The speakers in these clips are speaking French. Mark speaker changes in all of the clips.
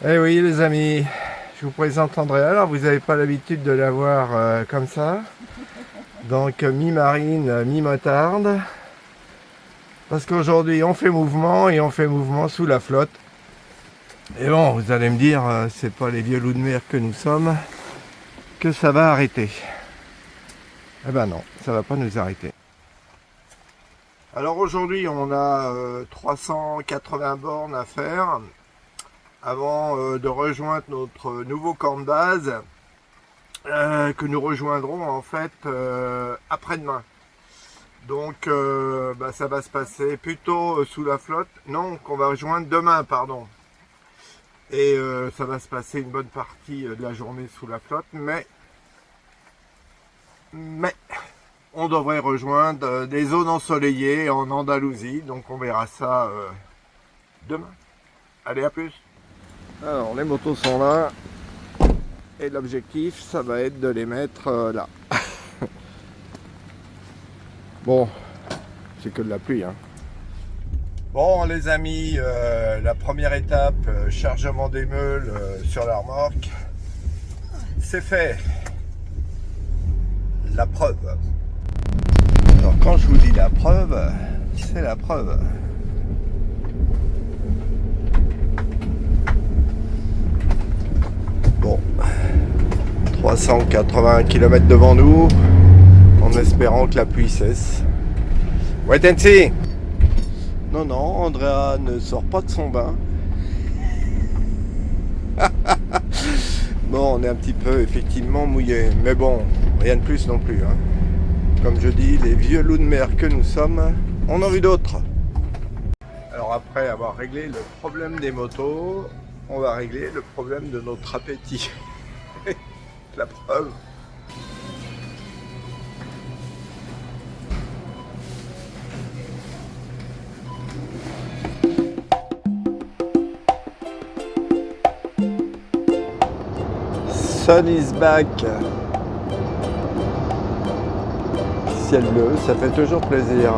Speaker 1: Eh oui les amis, je vous présente Andrea. Alors vous n'avez pas l'habitude de la voir comme ça. Donc mi-marine, mi-motarde. Parce qu'aujourd'hui on fait mouvement et on fait mouvement sous la flotte. Et bon, vous allez me dire, c'est pas les vieux loups de mer que nous sommes que ça va arrêter. Eh ben non, ça va pas nous arrêter. Alors aujourd'hui on a 380 bornes à faire avant de rejoindre notre nouveau camp de base que nous rejoindrons en fait après-demain. Donc ça va se passer plutôt sous la flotte. Non, qu'on va rejoindre demain, pardon. Et ça va se passer une bonne partie de la journée sous la flotte, mais on devrait rejoindre des zones ensoleillées en Andalousie, donc on verra ça demain. Allez, à plus. Alors les motos sont là et l'objectif ça va être de les mettre là. Bon, c'est que de la pluie hein. Bon les amis, la première étape, chargement des meules sur la remorque, c'est fait. La preuve. Alors quand je vous dis la preuve, c'est la preuve. Bon, 380 km devant nous, en espérant que la pluie cesse. Wait and see. Non, non, Andrea ne sort pas de son bain. Bon, on est un petit peu effectivement mouillé, mais bon, rien de plus non plus. Hein. Comme je dis, les vieux loups de mer que nous sommes, on en a vu d'autres. Alors après avoir réglé le problème des motos, on va régler le problème de notre appétit. La preuve. Sun is back. Ciel bleu, ça fait toujours plaisir.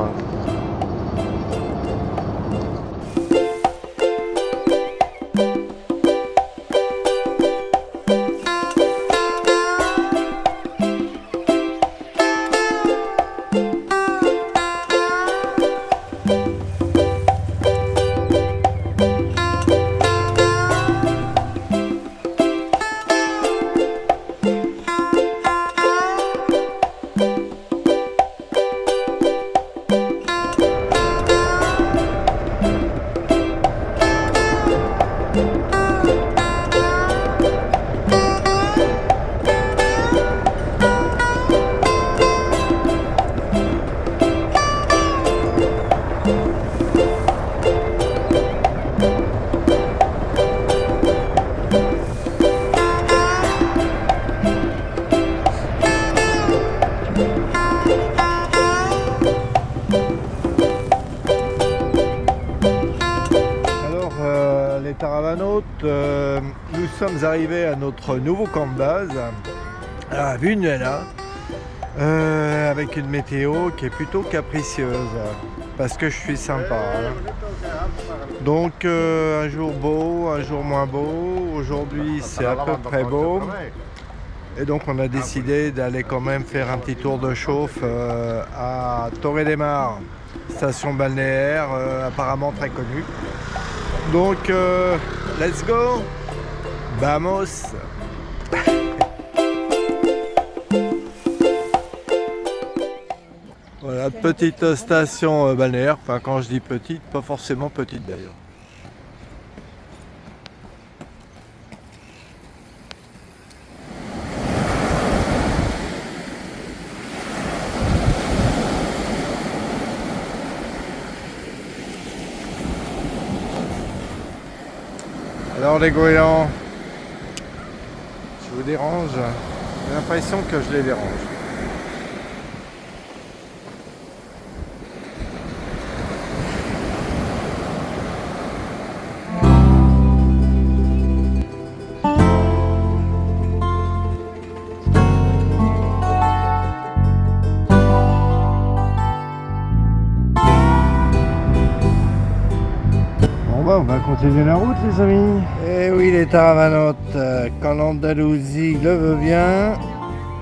Speaker 1: Les Taravanotes, nous sommes arrivés à notre nouveau camp de base à Bunela avec une météo qui est plutôt capricieuse parce que je suis sympa hein. Donc un jour beau, un jour moins beau. Aujourd'hui c'est à peu près beau et donc on a décidé d'aller quand même faire un petit tour de chauffe à Torredemar, station balnéaire apparemment très connue. Donc, let's go! Vamos! Voilà, petite station balnéaire. Enfin, quand je dis petite, pas forcément petite d'ailleurs. Alors les goélands, je vous dérange? J'ai l'impression que je les dérange. Bon bah on va continuer.
Speaker 2: continuer la route, les amis.
Speaker 1: Et oui, les taravanotes, quand l'Andalousie le veut bien,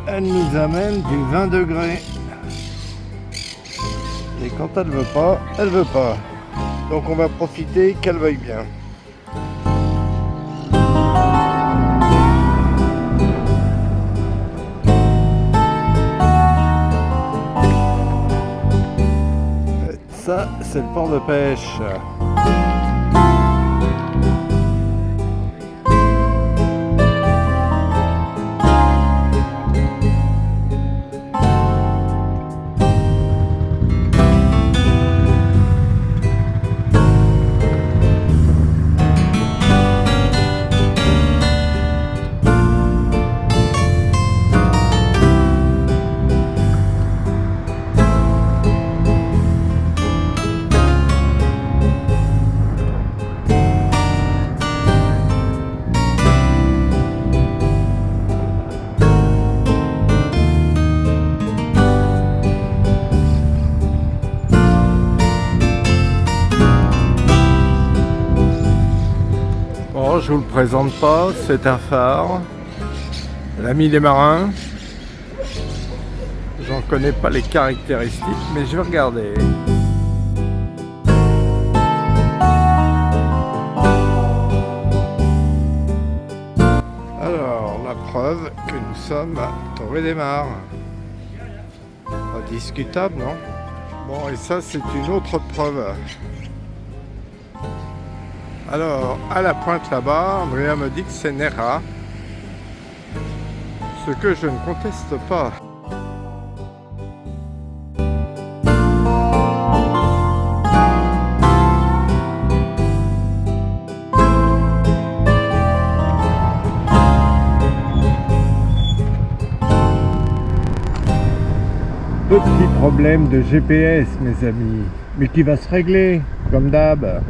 Speaker 1: elle nous amène du 20 degrés. Et quand elle veut pas, elle veut pas. Donc on va profiter qu'elle veuille bien. Ça, c'est le port de pêche. Bon, je vous le présente pas, c'est un phare, l'ami des marins. J'en connais pas les caractéristiques, mais je vais regarder. Alors, la preuve que nous sommes à Torredemare. Indiscutable, non? Bon, et ça, c'est une autre preuve. Alors, à la pointe là-bas, Andrea me dit que c'est Nera, ce que je ne conteste pas.
Speaker 2: Petit problème de GPS, mes amis, mais qui va se régler, comme d'hab.